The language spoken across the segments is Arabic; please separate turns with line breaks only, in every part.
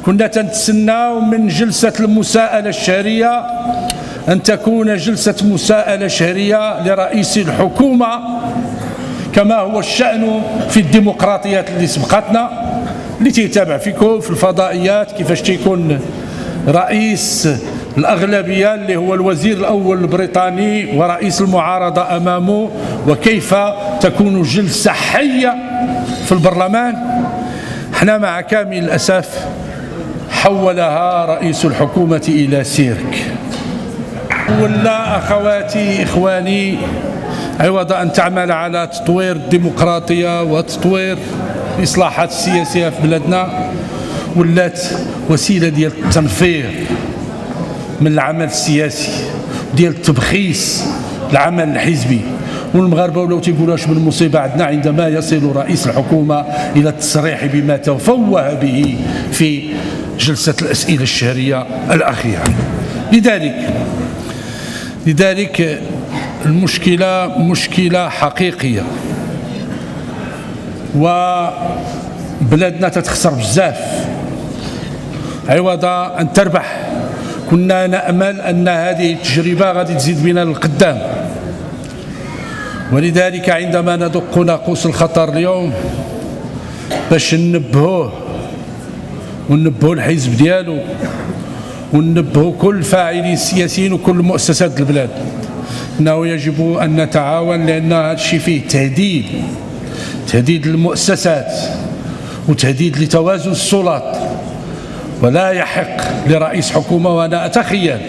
كنا تنتسناو من جلسة المساءلة الشهرية أن تكون جلسة مساءلة شهرية لرئيس الحكومة كما هو الشأن في الديمقراطيات اللي سبقتنا، اللي تيتابع فيكم في الفضائيات كيفاش تيكون رئيس الأغلبية اللي هو الوزير الأول البريطاني ورئيس المعارضة أمامه، وكيف تكون جلسة حية في البرلمان. احنا مع كامل الأسف حولها رئيس الحكومة إلى سيرك. ولا أخواتي إخواني، عوض أن تعمل على تطوير الديمقراطية وتطوير الإصلاحات السياسية في بلادنا، ولات وسيلة ديال التنفير من العمل السياسي ديال التبخيس العمل الحزبي. والمغاربه ولاو تيقولوا اش من مصيبه عندنا عندما يصل رئيس الحكومه الى التصريح بما تفوه به في جلسه الاسئله الشهريه الاخيره. لذلك المشكله مشكله حقيقيه، وبلادنا تتخسر بزاف عوض ان تربح. كنا نأمل أن هذه التجربة غادي تزيد بنا للقدام، ولذلك عندما ندق ناقوس الخطر اليوم باش ننبهوه وننبهوا الحزب ديالو وننبهوا كل الفاعلين السياسيين وكل مؤسسات البلاد أنه يجب أن نتعاون، لأن هذا الشيء فيه تهديد للمؤسسات وتهديد لتوازن السلطات، ولا يحق لرئيس حكومة، وأنا أتخيل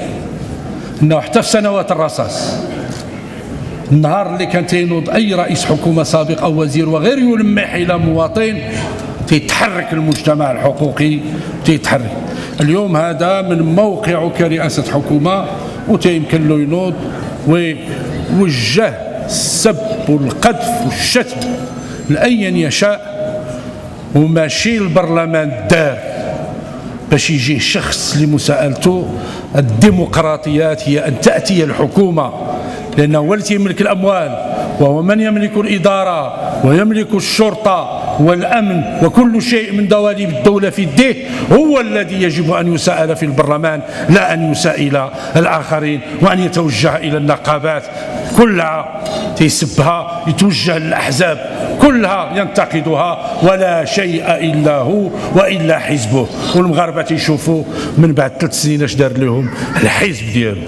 أنه حتى في سنوات الرصاص النهار اللي كان تينوض أي رئيس حكومة سابق أو وزير وغير يلمح إلى مواطن تيتحرك المجتمع الحقوقي تيتحرك. اليوم هذا من موقعه كرئاسة حكومة وتيمكن له ينوض ويوجه السب والقذف والشتم لأين يشاء، وماشي البرلمان الدار باش يجيه شخص لمساءلته. الديمقراطيات هي أن تأتي الحكومة، لأنه هو الذي يملك الأموال وهو من يملك الإدارة ويملك الشرطة والأمن وكل شيء من دواليب الدولة في يديه، هو الذي يجب أن يساءل في البرلمان، لا أن يسائل الآخرين وأن يتوجه إلى النقابات كلها تيسبها، يتوجه للأحزاب كلها ينتقدها، ولا شيء إلا هو وإلا حزبه. والمغاربة تيشوفوا من بعد 3 سنين اش دار لهم الحزب ديالو،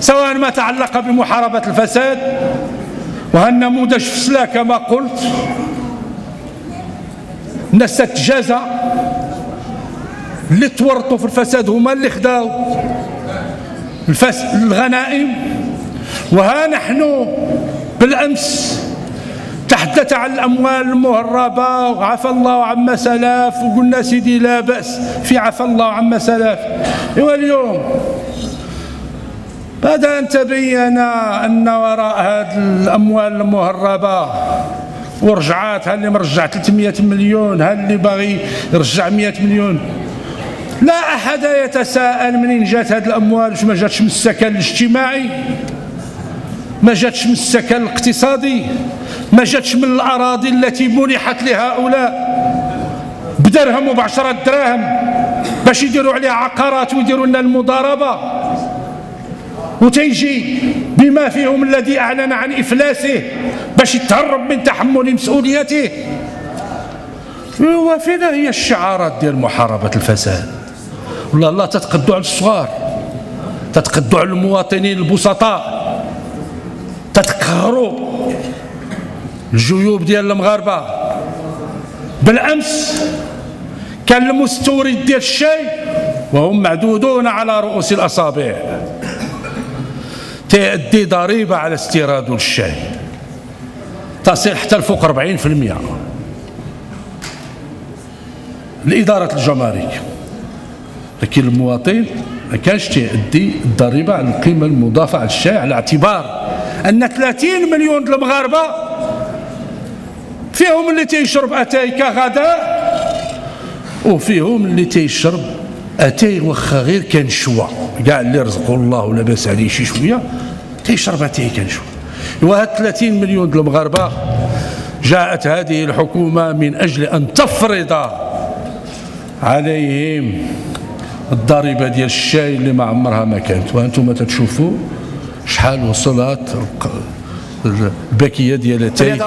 سواء ما تعلق بمحاربة الفساد، وهالنموذج فسلا كما قلت، الناس تتجازى، اللي تورطوا في الفساد هما اللي خداو الغنائم. وها نحن بالأمس تحدث عن الأموال المهربة وعفى الله عما سلف، وقلنا سيدي لا بأس في عفى الله عما سلف. واليوم بعد أن تبين أن وراء هذه الأموال المهربة ورجعات، ها اللي مرجع 300 مليون، ها اللي باغي يرجع 100 مليون، لا أحد يتساءل منين جات هذه الأموال. واش ما جاتش من السكن الاجتماعي؟ ما جاتش من السكن الاقتصادي؟ ما جاتش من الأراضي التي منحت لهؤلاء بدرهم وب10 دراهم باش يديروا عليها عقارات ويديروا لنا المضاربة، وتيجي بما فيهم الذي أعلن عن إفلاسه باش يتهرب من تحمل مسؤوليته؟ وفينا هي الشعارات ديال محاربة الفساد؟ والله الله تتقدوا على الصغار، تتقدوا على المواطنين البسطاء، تتقهروا الجيوب ديال المغاربة. بالأمس كان المستورد ديال الشاي وهم معدودون على رؤوس الأصابع تأدي ضريبة على استيراد الشاي تصل حتى لفوق 40%. لإدارة الجمارك، لكن المواطن ما كانش تأدي الضريبة على القيمة المضافة على الشاي، على اعتبار أن 30 مليون المغاربة فيهم اللي تيشرب أتاي كغداء، وفيهم اللي تيشرب أتاي واخا غير كنشوى، كاع اللي رزقه الله ولاباس عليه شي شوية تيشرب أتاي كنشوى. وهاد 30 مليون المغاربة جاءت هذه الحكومة من أجل أن تفرض عليهم الضريبه ديال الشاي اللي ما عمرها ما كانت، وانتم تتشوفوا شحال وصلت الباكيه ديال التاي